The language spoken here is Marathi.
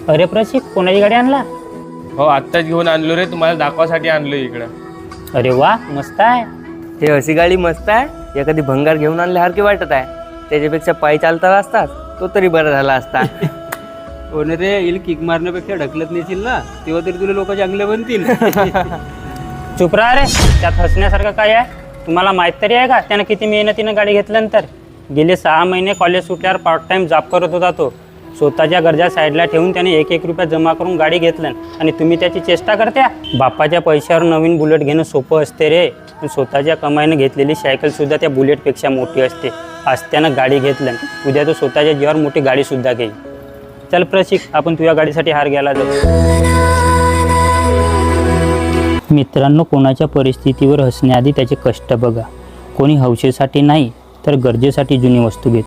अरे प्रशिक, कोणाची गाडी आणला? हो, आत्ताच घेऊन आणलो रे, तुम्हाला दाखवासाठी आणलो इकडं. अरे वा, मस्त आहे. हे अशी गाडी मस्त आहे. एखादी भंगार घेऊन आणल्यासारखी वाटत आहे. त्याच्यापेक्षा पायी चालता असतात तो तरी बरा झाला असता. हो ना रे, येईल किक मारण्यापेक्षा ढकलत नेशील ना, तेव्हा तरी तुला लोक चांगले बनतील. चुप राहा रे, त्यात हसण्यासारखं काय आहे? तुम्हाला माहीत तरी आहे का त्यानं किती मेहनतीनं गाडी घेतल्यानंतर? गेले 6 महिने कॉलेज सुटल्यावर पार्ट टाइम जॉब करत होता तो. स्वतःच्या गरजा साईडला ठेवून त्याने 1-1 रुपया जमा करून गाडी घेतलं आणि तुम्ही त्याची चेष्टा करत्या. बापाच्या पैशावर नवीन बुलेट घेणं सोपं असते रे, पण स्वतःच्या कमाईनं घेतलेली सायकलसुद्धा त्या बुलेटपेक्षा मोठी असते. आज त्यानं गाडी घेतलं, उद्या तो स्वतःच्या जीवावर मोठी गाडीसुद्धा घेईल. चल प्रशिक, आपण तुझ्या गाडीसाठी हार घ्यायला जाऊ. मित्रांनो, कोणाच्या परिस्थितीवर हसण्याआधी त्याचे कष्ट बघा. कोणी हौसेसाठी नाही तर गरजेसाठी जुनी वस्तू घेतो.